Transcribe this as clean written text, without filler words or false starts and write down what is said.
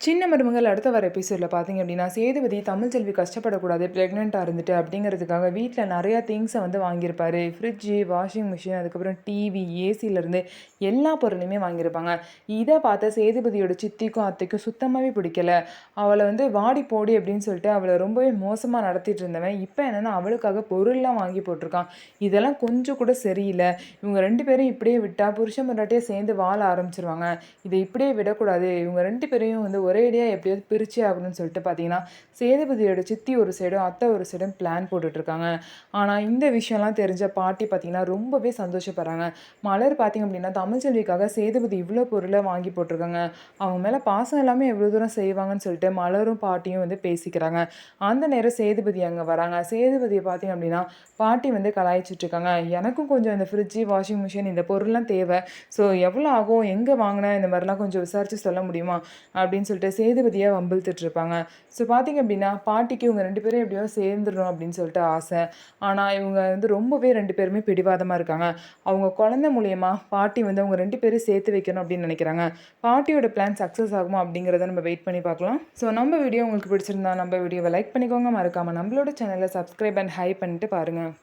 சின்ன மருமகள் அடுத்த வர எபிசோடில் பார்த்தீங்க அப்படின்னா, சேதுபதி தமிழ்ச்செல்வி கஷ்டப்படக்கூடாது ப்ரெக்னெண்ட்டாக இருந்துட்டு அப்படிங்கிறதுக்காக வீட்டில் நிறையா திங்ஸை வந்து வாங்கியிருப்பாரு. ஃப்ரிட்ஜு, வாஷிங் மிஷின், அதுக்கப்புறம் டிவி, ஏசிலேருந்து எல்லா பொருளையுமே வாங்கியிருப்பாங்க. இதை பார்த்த சேதுபதியோட சித்திக்கும் அத்தைக்கும் சுத்தமாகவே பிடிக்கல. அவளை வந்து வாடி போடி அப்படின்னு சொல்லிட்டு அவளை ரொம்பவே மோசமாக நடத்திட்டு இருந்தவன் இப்போ என்னென்னா அவளுக்காக பொருள்லாம் வாங்கி போட்டிருக்கான். இதெல்லாம் கொஞ்சம் கூட சரியில்லை. இவங்க 2 பேரும் இப்படியே விட்டால் புருஷன் பொண்டாட்டியே சேர்ந்து வாழ ஆரம்பிச்சிருவாங்க. இதை இப்படியே விடக்கூடாது. இவங்க 2 பேரையும் வந்து ஒரேடியாக எப்படியாவது பிரிச்சே ஆகணும்னு சொல்லிட்டு பார்த்தீங்கன்னா, சேதுபதியோட சித்தி ஒரு சைடும், அத்தை ஒரு சைடும் பிளான் போட்டுட்ருக்காங்க. ஆனால் இந்த விஷயம்லாம் தெரிஞ்ச பாட்டி பார்த்தீங்கன்னா, ரொம்பவே சந்தோஷப்படுறாங்க. மலர் பார்த்தீங்க அப்படின்னா, தமிழ்ச்செல்விக்காக சேதுபதி இவ்வளோ பொருளை வாங்கி போட்டிருக்காங்க. அவங்க மேலே பாசம் எல்லாமே எவ்வளோ தூரம் செய்வாங்கன்னு சொல்லிட்டு மலரும் பாட்டியும் வந்து பேசிக்கிறாங்க. அந்த நேரம் சேதுபதி அங்கே வராங்க. சேதுபதியை பார்த்தீங்க அப்படின்னா, பாட்டி வந்து கலாய்ச்சிட்ருக்காங்க. எனக்கும் கொஞ்சம் இந்த ஃப்ரிட்ஜு, வாஷிங் மிஷின் இந்த பொருள்லாம் தேவை. ஸோ எவ்வளோ ஆகும்? எங்கே வாங்கினேன்? இந்த மாதிரிலாம் கொஞ்சம் விசாரித்து சொல்ல முடியுமா? அப்படின்னு சொல்லிட்டு சேதுபதியை வம்பிழுத்துட்ருப்பாங்க. ஸோ பார்த்தீங்க அப்படின்னா, பாட்டிக்கு இவங்க 2 பேரும் எப்படியோ சேர்ந்துடணும் அப்படின்னு சொல்லிட்டு ஆசை. ஆனால் இவங்க வந்து ரொம்பவே 2 பேருமே பிடிவாதமாக இருக்காங்க. அவங்க குழந்தை மூலியமா பாட்டி வந்து அவங்க 2 பேரும் சேர்த்து வைக்கணும் அப்படின்னு நினைக்கிறாங்க. பாட்டியோட பிளான் சக்ஸஸ் ஆகுமா அப்படிங்கிறத நம்ம வெயிட் பண்ணி பார்க்கலாம். ஸோ நம்ம வீடியோ உங்களுக்கு பிடிச்சிருந்தா நம்ம வீடியோவை லைக் பண்ணிக்கோங்க. மறக்காமல் நம்மளோட சேனலை சப்ஸ்கிரைப் அண்ட் ஹை பண்ணிட்டு பாருங்கள்.